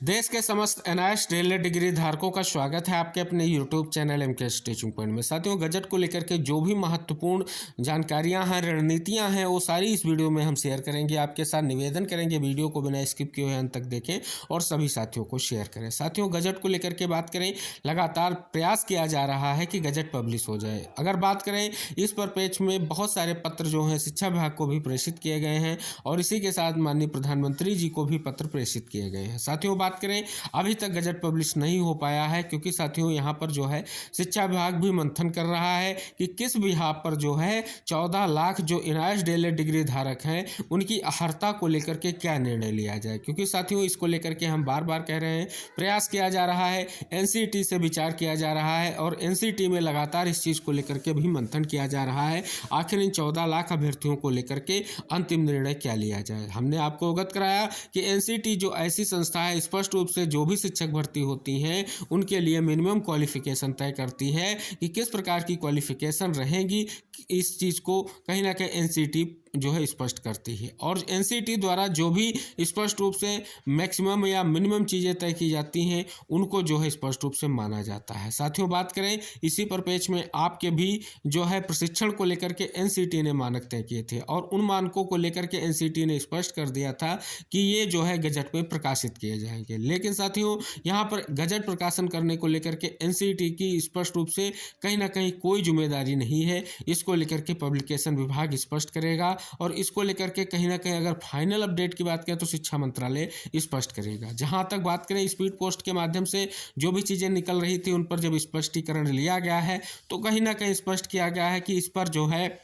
देश के समस्त एनआईएस डीएलएड डिग्री धारकों का स्वागत है आपके अपने YouTube channel MKS teaching point में। साथियों, गजट को लेकर के जो भी महत्वपूर्ण जानकारियां हैं, रणनीतियां हैं, वो सारी इस वीडियो में हम शेयर करेंगे आपके साथ। निवेदन करेंगे वीडियो को बिना स्किप किए हुए अंत तक देखें और सभी साथियों को शेयर करें। साथियों, गजट को लेकर के बात करें, लगातार प्रयास किया जा रहा है कि गजट पब्लिश हो जाए। अगर बात करें इस पर पेज में बहुत सारे पत्र जो हैं शिक्षा विभाग को भी प्रेषित किए गए हैं और इसी के साथ माननीय प्रधानमंत्री जी को भी पत्र प्रेषित किए गए हैं। साथियों, बात करें अभी तक गजट पब्लिश नहीं हो पाया है क्योंकि साथियों यहाँ पर जो है शिक्षा विभाग भी मंथन कर रहा है कि किस बिहाफ पर जो है 14 लाख जो एनआईएस डीएलएड डिग्री धारक हैं उनकी अहर्ता को लेकर के क्या निर्णय लिया जाए। क्योंकि साथियों इसको लेकर के हम बार बार कह रहे हैं, प्रयास किया जा रहा है, एनसीईटी से विचार किया जा रहा है और एनसीईटी में लगातार इस चीज़ को लेकर के भी मंथन किया जा रहा है। आखिर इन 14 लाख अभ्यर्थियों को लेकर के अंतिम निर्णय क्या लिया जाए। हमने आपको अवगत कराया कि एनसीईटी जो ऐसी संस्था है, स्पष्ट रूप से जो भी शिक्षक भर्ती होती हैं उनके लिए मिनिमम क्वालिफिकेशन तय करती है कि किस प्रकार की क्वालिफिकेशन रहेगी। इस चीज़ को कहीं ना कहीं एनसीईटी जो है स्पष्ट करती है और एनसीईटी द्वारा जो भी स्पष्ट रूप से मैक्सिमम या मिनिमम चीज़ें तय की जाती हैं उनको जो है स्पष्ट रूप से माना जाता है। साथियों, बात करें इसी पर पेज में आपके भी जो है प्रशिक्षण को लेकर के एनसीईटी ने मानक तय किए थे और उन मानकों को लेकर के एनसीईटी ने स्पष्ट कर दिया था कि ये जो है गजट में प्रकाशित किए जाएंगे। लेकिन साथियों यहाँ पर गजट प्रकाशन करने को लेकर के एनसीईटी की स्पष्ट रूप से कहीं ना कहीं कोई जिम्मेदारी नहीं है। इसको लेकर के पब्लिकेशन विभाग स्पष्ट करेगा और इसको लेकर के कहीं ना कहीं अगर फाइनल अपडेट की बात करें तो शिक्षा मंत्रालय स्पष्ट करेगा। जहां तक बात करें स्पीड पोस्ट के माध्यम से जो भी चीज़ें निकल रही थी उन पर जब स्पष्टीकरण लिया गया है तो कहीं ना कहीं स्पष्ट किया गया है कि इस पर जो है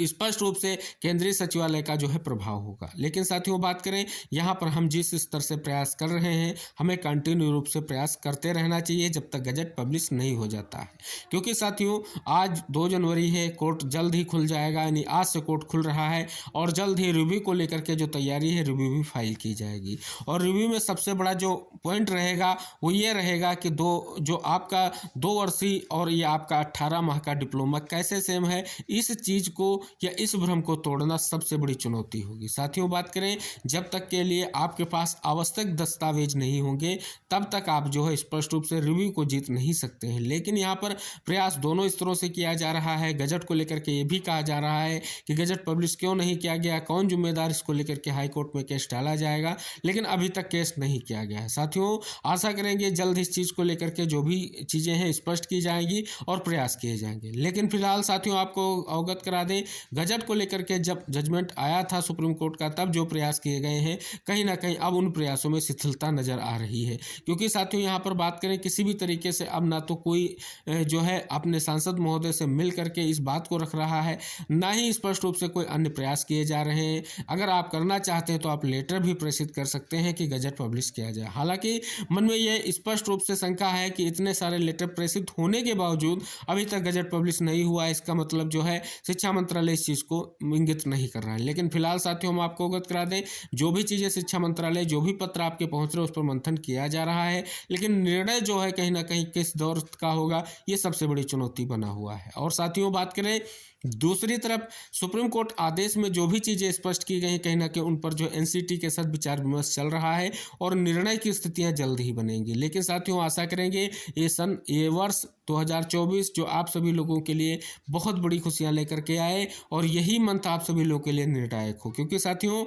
स्पष्ट रूप से केंद्रीय सचिवालय का जो है प्रभाव होगा। लेकिन साथियों बात करें यहाँ पर हम जिस स्तर से प्रयास कर रहे हैं हमें कंटिन्यू रूप से प्रयास करते रहना चाहिए जब तक गजट पब्लिश नहीं हो जाता है। क्योंकि साथियों आज 2 जनवरी है, कोर्ट जल्द ही खुल जाएगा, यानी आज से कोर्ट खुल रहा है और जल्द ही रिव्यू को लेकर के जो तैयारी है रिव्यू भी फाइल की जाएगी। और रिव्यू में सबसे बड़ा जो पॉइंट रहेगा वो ये रहेगा कि जो आपका 2 वर्षीय और ये आपका 18 माह का डिप्लोमा कैसे सेम है, इस चीज़ को या इस भ्रम को तोड़ना सबसे बड़ी चुनौती होगी। साथियों बात करें जब तक के लिए आपके पास आवश्यक दस्तावेज नहीं होंगे तब तक आप जो है स्पष्ट रूप से रिव्यू को जीत नहीं सकते हैं। लेकिन यहाँ पर प्रयास दोनों स्तरों से किया जा रहा है। गजट को लेकर के ये भी कहा जा रहा है कि गजट पब्लिश क्यों नहीं किया गया, कौन जिम्मेदार, इसको लेकर के हाईकोर्ट में केस डाला जाएगा। लेकिन अभी तक केस नहीं किया गया है। साथियों आशा करेंगे जल्द इस चीज़ को लेकर के जो भी चीज़ें हैं स्पष्ट की जाएंगी और प्रयास किए जाएंगे। लेकिन फिलहाल साथियों आपको अवगत करा दें, गजट को लेकर के जब जजमेंट आया था सुप्रीम कोर्ट का तब जो प्रयास किए गए हैं कहीं ना कहीं अब उन प्रयासों में शिथिलता नजर आ रही है। क्योंकि साथियों यहाँ पर बात करें किसी भी तरीके से अब ना तो कोई जो है अपने सांसद महोदय से मिल करके इस बात को रख रहा है, ना ही स्पष्ट रूप से कोई अन्य प्रयास किए जा रहे हैं। अगर आप करना चाहते हैं तो आप लेटर भी प्रेषित कर सकते हैं कि गजट पब्लिश किया जाए। हालांकि मन में यह स्पष्ट रूप से शंका है कि इतने सारे लेटर प्रेषित होने के बावजूद अभी तक गजट पब्लिश नहीं हुआ, इसका मतलब जो है शिक्षा मंत्रालय इस चीज़ को इंगित नहीं कर रहा है। लेकिन फिलहाल साथियों हम आपको अवगत करा दें, जो भी चीज़ें शिक्षा मंत्रालय जो भी पत्र आपके पहुंच रहे हैं उस पर मंथन किया जा रहा है। लेकिन निर्णय जो है कहीं ना कहीं किस दौर का होगा ये सबसे बड़ी चुनौती बना हुआ है। और साथियों बात करें दूसरी तरफ सुप्रीम कोर्ट आदेश में जो भी चीज़ें स्पष्ट की गई हैं कहीं ना कहीं उन पर जो एनसीईटी के साथ विचार विमर्श चल रहा है और निर्णय की स्थितियां जल्द ही बनेंगी। लेकिन साथियों आशा करेंगे ये वर्ष 2024 जो आप सभी लोगों के लिए बहुत बड़ी खुशियां लेकर के आए और यही मंथ आप सभी लोगों के लिए निर्णायक हो। क्योंकि साथियों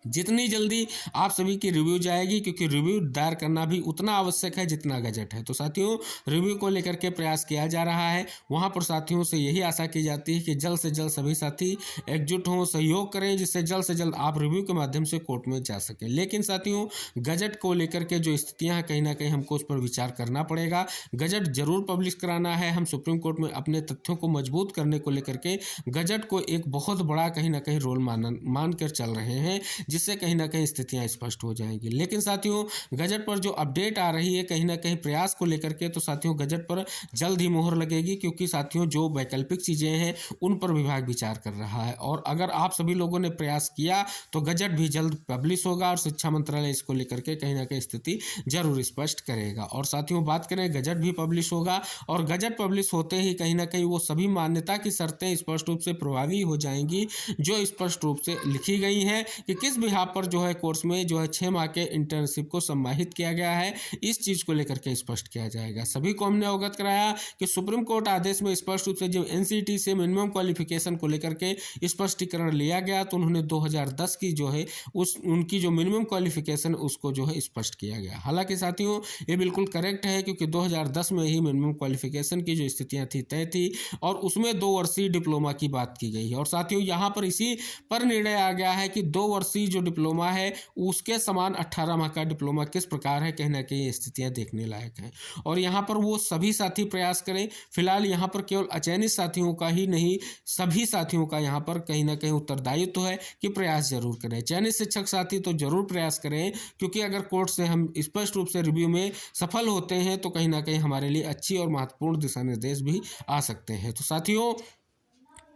जितनी जल्दी आप सभी की रिव्यू जाएगी, क्योंकि रिव्यू दायर करना भी उतना आवश्यक है जितना गजट है, तो साथियों रिव्यू को लेकर के प्रयास किया जा रहा है। वहां पर साथियों से यही आशा की जाती है कि जल्द से जल्द सभी साथी एकजुट हों, सहयोग करें, जिससे जल्द से जल्द आप रिव्यू के माध्यम से कोर्ट में जा सकें। लेकिन साथियों गजट को लेकर के जो स्थितियाँ हैं कहीं ना कहीं हमको उस पर विचार करना पड़ेगा। गजट जरूर पब्लिश कराना है। हम सुप्रीम कोर्ट में अपने तथ्यों को मजबूत करने को लेकर के गजट को एक बहुत बड़ा कहीं ना कहीं रोल मान कर चल रहे हैं, जिससे कहीं ना कहीं स्थितियां स्पष्ट हो जाएंगी। लेकिन साथियों गजट पर जो अपडेट आ रही है कहीं ना कहीं प्रयास को लेकर के, तो साथियों गजट पर जल्द ही मोहर लगेगी। क्योंकि साथियों जो वैकल्पिक चीज़ें हैं उन पर विभाग विचार कर रहा है और अगर आप सभी लोगों ने प्रयास किया तो गजट भी जल्द पब्लिश होगा और शिक्षा मंत्रालय इसको लेकर के कहीं ना कहीं स्थिति जरूर स्पष्ट करेगा। और साथियों बात करें गजट भी पब्लिश होगा और गजट पब्लिश होते ही कहीं ना कहीं वो सभी मान्यता की शर्तें स्पष्ट रूप से प्रभावी हो जाएंगी जो स्पष्ट रूप से लिखी गई हैं कि किस बिहाफ पर जो है कोर्स में जो है 6 माह के इंटर्नशिप को सम्मानित किया गया है। इस चीज़ को लेकर के स्पष्ट किया जाएगा। सभी को हमने अवगत कराया कि सुप्रीम कोर्ट आदेश में स्पष्ट रूप से जो एनसीटी से मिनिमम क्वालिफिकेशन को लेकर के स्पष्टीकरण लिया गया, तो उन्होंने 2010 की जो है उनकी जो मिनिमम क्वालिफिकेशन उसको जो है स्पष्ट किया गया। हालांकि साथियों ये बिल्कुल करेक्ट है, क्योंकि 2010 में ही मिनिमम क्वालिफिकेशन की जो स्थितियाँ थी तय थी और उसमें 2 वर्षीय डिप्लोमा की बात की गई है। और साथियों यहाँ पर इसी पर निर्णय आ गया है कि 2 वर्षीय जो डिप्लोमा है उसके समान 18 माह का डिप्लोमा किस प्रकार है, कहीं ना कहीं स्थितियाँ देखने लायक हैं। और यहाँ पर वो सभी साथी प्रयास करें। फिलहाल यहाँ पर केवल अचयनित साथियों का ही नहीं, सभी साथियों का यहाँ पर कहीं ना कहीं उत्तरदायित्व है कि प्रयास जरूर करें। चयनित शिक्षक साथी तो जरूर प्रयास करें, क्योंकि अगर कोर्ट से हम स्पष्ट रूप से रिव्यू में सफल होते हैं तो कहीं ना कहीं हमारे लिए अच्छी और महत्वपूर्ण दिशा निर्देश भी आ सकते हैं। तो साथियों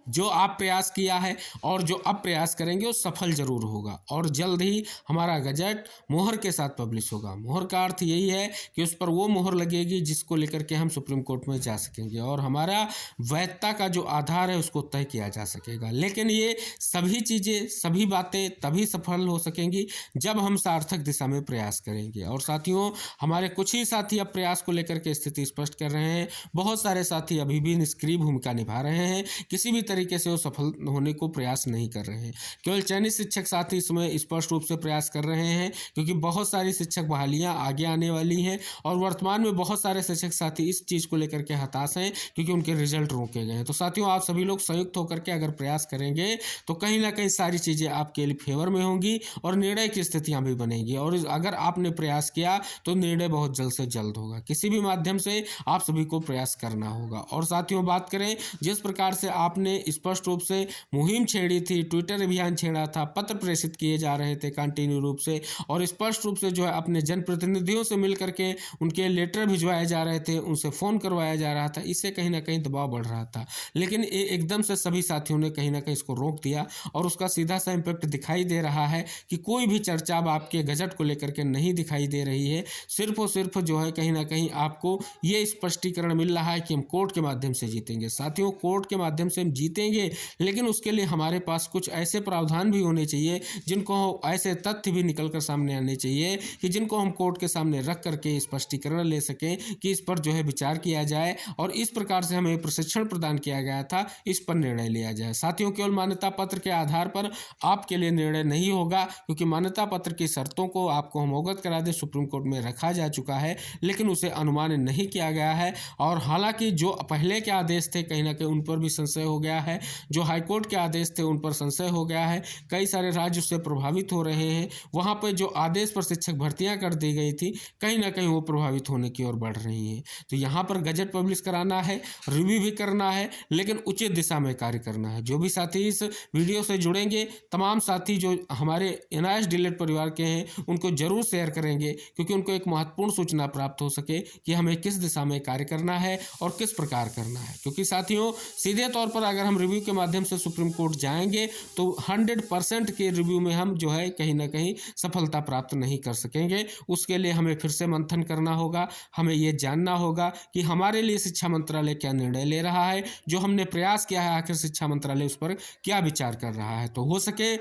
जो आप प्रयास किया है और जो अब प्रयास करेंगे वो सफल जरूर होगा और जल्द ही हमारा गजट मोहर के साथ पब्लिश होगा। मोहर का अर्थ यही है कि उस पर वो मोहर लगेगी जिसको लेकर के हम सुप्रीम कोर्ट में जा सकेंगे और हमारा वैधता का जो आधार है उसको तय किया जा सकेगा। लेकिन ये सभी चीज़ें, सभी बातें तभी सफल हो सकेंगी जब हम सार्थक दिशा में प्रयास करेंगे। और साथियों हमारे कुछ ही साथी अब प्रयास को लेकर के स्थिति स्पष्ट कर रहे हैं। बहुत सारे साथी अभी भी निष्क्रिय भूमिका निभा रहे हैं, किसी भी तरीके से वो सफल होने को प्रयास नहीं कर रहे हैं। केवल चयनित शिक्षक साथी इसमें स्पष्ट रूप से प्रयास कर रहे हैं, क्योंकि बहुत सारी शिक्षक बहालियां आगे आने वाली हैं और वर्तमान में बहुत सारे शिक्षक साथी इस चीज़ को लेकर के हताश हैं क्योंकि उनके रिजल्ट रोके गए हैं। तो साथियों आप सभी लोग संयुक्त होकर के अगर प्रयास करेंगे तो कहीं ना कहीं सारी चीज़ें आपके लिए फेवर में होंगी और निर्णय की स्थितियाँ भी बनेंगी। और अगर आपने प्रयास किया तो निर्णय बहुत जल्द से जल्द होगा। किसी भी माध्यम से आप सभी को प्रयास करना होगा। और साथियों बात करें जिस प्रकार से आपने स्पष्ट रूप से मुहिम छेड़ी थी, ट्विटर अभियान छेड़ा था, पत्र प्रेषित किए जा रहे थे कंटिन्यू रूप से और स्पष्ट रूप से जो है अपने जनप्रतिनिधियों से मिल करके उनके लेटर भिजवाए जा रहे थे, उनसे फ़ोन करवाया जा रहा था, इससे कहीं ना कहीं दबाव बढ़ रहा था। लेकिन ये एकदम से सभी साथियों ने कहीं ना कहीं इसको रोक दिया और उसका सीधा सा इम्पैक्ट दिखाई दे रहा है कि कोई भी चर्चा अब आपके गजट को लेकर के नहीं दिखाई दे रही है। सिर्फ और सिर्फ जो है कहीं ना कहीं आपको ये स्पष्टीकरण मिल रहा है कि हम कोर्ट के माध्यम से जीतेंगे। साथियों कोर्ट के माध्यम से हम जीतेंगे, लेकिन उसके लिए हमारे पास कुछ ऐसे प्रावधान भी होने चाहिए, जिनको ऐसे तथ्य भी निकल कर सामने आने चाहिए कि जिनको हम कोर्ट के सामने रख करके स्पष्टीकरण ले सकें कि इस पर जो है विचार किया जाए और इस प्रकार से हमें प्रशिक्षण प्रदान किया गया था, इस पर निर्णय लिया जाए। साथियों केवल मान्यता पत्र के आधार पर आपके लिए निर्णय नहीं होगा, क्योंकि मान्यता पत्र की शर्तों को आपको हम अवगत करा दें सुप्रीम कोर्ट में रखा जा चुका है, लेकिन उसे अनुमानित नहीं किया गया है। और हालांकि जो पहले के आदेश थे कहीं ना कहीं उन पर भी संशय हो गया है, जो हाईकोर्ट के आदेश थे उन पर संशय हो गया है, कई सारे राज्य उससे प्रभावित हो रहे हैं। वहाँ पर जो आदेश पर शिक्षक भर्तियाँ कर दी गई थी कहीं ना कहीं वो प्रभावित होने की ओर बढ़ रही हैं। तो यहाँ पर गजट पब्लिश कराना है, रिव्यू भी करना है, लेकिन उचित दिशा में कार्य करना है। जो भी साथी इस वीडियो से जुड़ेंगे, तमाम साथी जो हमारे NIS DLED परिवार के हैं उनको जरूर शेयर करेंगे, क्योंकि उनको एक महत्वपूर्ण सूचना प्राप्त हो सके कि हमें किस दिशा में कार्य करना है और किस प्रकार करना है। क्योंकि साथियों सीधे तौर पर अगर हम रिव्यू के माध्यम से सुप्रीम कोर्ट जाएंगे तो 100% के रिव्यू में हम जो है कहीं ना कहीं सफलता प्राप्त नहीं कर सकेंगे। उसके लिए हमें फिर से मंथन करना होगा, हमें ये जानना होगा कि हमारे लिए शिक्षा मंत्रालय क्या निर्णय ले रहा है, जो हमने प्रयास किया है आखिर शिक्षा मंत्रालय उस पर क्या विचार कर रहा है। तो हो सके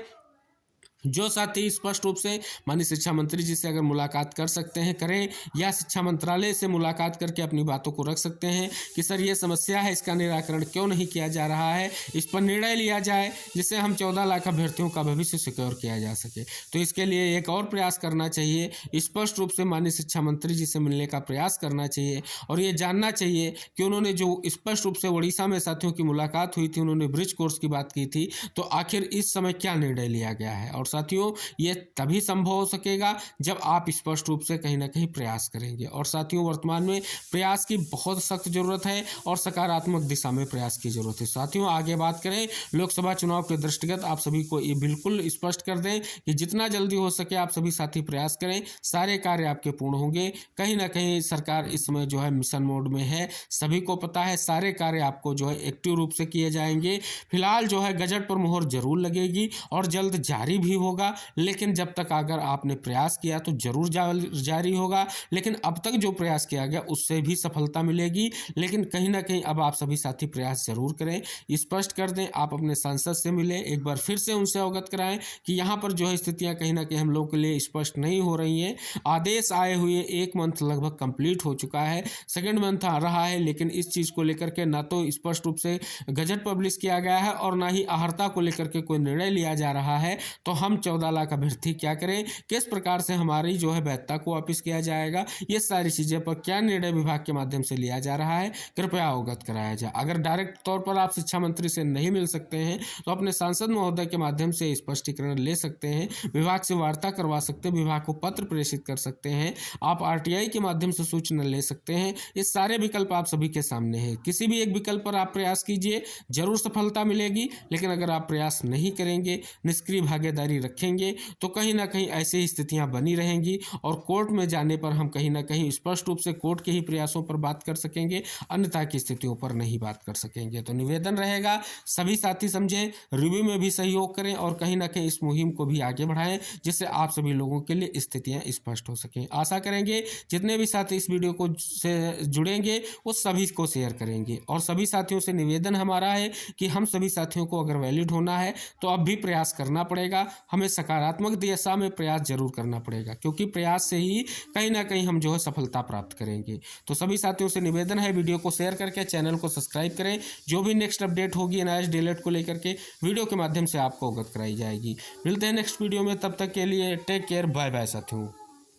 जो साथी स्पष्ट रूप से माननीय शिक्षा मंत्री जी से अगर मुलाकात कर सकते हैं करें, या शिक्षा मंत्रालय से मुलाकात करके अपनी बातों को रख सकते हैं कि सर ये समस्या है, इसका निराकरण क्यों नहीं किया जा रहा है, इस पर निर्णय लिया जाए जिससे हम 14 लाख अभ्यर्थियों का भविष्य सिक्योर किया जा सके। तो इसके लिए एक और प्रयास करना चाहिए, स्पष्ट रूप से माननीय शिक्षा मंत्री जी से मिलने का प्रयास करना चाहिए और ये जानना चाहिए कि उन्होंने जो स्पष्ट रूप से उड़ीसा में साथियों की मुलाकात हुई थी, उन्होंने ब्रिज कोर्स की बात की थी, तो आखिर इस समय क्या निर्णय लिया गया है। और साथियों ये तभी संभव हो सकेगा जब आप स्पष्ट रूप से कहीं ना कहीं प्रयास करेंगे। और साथियों वर्तमान में प्रयास की बहुत सख्त जरूरत है और सकारात्मक दिशा में प्रयास की जरूरत है। साथियों आगे बात करें लोकसभा चुनाव के दृष्टिगत, आप सभी को ये बिल्कुल स्पष्ट कर दें कि जितना जल्दी हो सके आप सभी साथी प्रयास करें, सारे कार्य आपके पूर्ण होंगे। कहीं ना कहीं सरकार इस समय जो है मिशन मोड में है, सभी को पता है, सारे कार्य आपको जो है एक्टिव रूप से किए जाएंगे। फिलहाल जो है गजट पर मोहर जरूर लगेगी और जल्द जारी भी होगा, लेकिन जब तक अगर आपने प्रयास किया तो जरूर जारी होगा। लेकिन अब तक जो प्रयास किया गया उससे भी सफलता मिलेगी। लेकिन कहीं ना कहीं अब आप सभी साथी प्रयास जरूर करें, स्पष्ट कर दें, आप अपने सांसद से मिलें, एक बार फिर से उनसे अवगत कराएं कि यहाँ पर जो है स्थितियाँ कहीं ना कहीं हम लोगों के लिए स्पष्ट नहीं हो रही हैं। आदेश आए हुए 1 मंथ लगभग कंप्लीट हो चुका है, सेकेंड मंथ आ रहा है, लेकिन इस चीज़ को लेकर के ना तो स्पष्ट रूप से गजट पब्लिश किया गया है और ना ही अहर्ता को लेकर के कोई निर्णय लिया जा रहा है। तो हम 14 लाख अभ्यर्थी क्या करें, किस प्रकार से हमारी जो है वैधता को वापस किया जाएगा, ये सारी चीज़ें पर क्या निर्णय विभाग के माध्यम से लिया जा रहा है, कृपया अवगत कराया जाए। अगर डायरेक्ट तौर पर आप शिक्षा मंत्री से नहीं मिल सकते हैं तो अपने सांसद महोदय के माध्यम से स्पष्टीकरण ले सकते हैं, विभाग से वार्ता करवा सकते हैं, विभाग को पत्र प्रेषित कर सकते हैं, आप आरटीआई के माध्यम से सूचना ले सकते हैं। ये सारे विकल्प आप सभी के सामने हैं। किसी भी एक विकल्प पर आप प्रयास कीजिए, जरूर सफलता मिलेगी। लेकिन अगर आप प्रयास नहीं करेंगे, निष्क्रिय भागीदारी रखेंगे, तो कहीं ना कहीं ऐसी ही स्थितियां बनी रहेंगी और कोर्ट में जाने पर हम कहीं ना कहीं स्पष्ट रूप से कोर्ट के ही प्रयासों पर बात कर सकेंगे, अन्यथा की स्थितियों पर नहीं बात कर सकेंगे। तो निवेदन रहेगा, सभी साथी समझें, रिव्यू में भी सहयोग करें और कहीं ना कहीं इस मुहिम को भी आगे बढ़ाएं, जिससे आप सभी लोगों के लिए स्थितियां स्पष्ट हो सकें। आशा करेंगे जितने भी साथी इस वीडियो को से जुड़ेंगे वो सभी को शेयर करेंगे। और सभी साथियों से निवेदन हमारा है कि हम सभी साथियों को अगर वैलिड होना है तो अब भी प्रयास करना पड़ेगा, हमें सकारात्मक दिशा में प्रयास जरूर करना पड़ेगा, क्योंकि प्रयास से ही कहीं ना कहीं हम जो है सफलता प्राप्त करेंगे। तो सभी साथियों से निवेदन है, वीडियो को शेयर करके चैनल को सब्सक्राइब करें। जो भी नेक्स्ट अपडेट होगी एनआईएस डीएलएड को लेकर के वीडियो के माध्यम से आपको अवगत कराई जाएगी। मिलते हैं नेक्स्ट वीडियो में, तब तक के लिए टेक केयर, बाय बाय साथियों।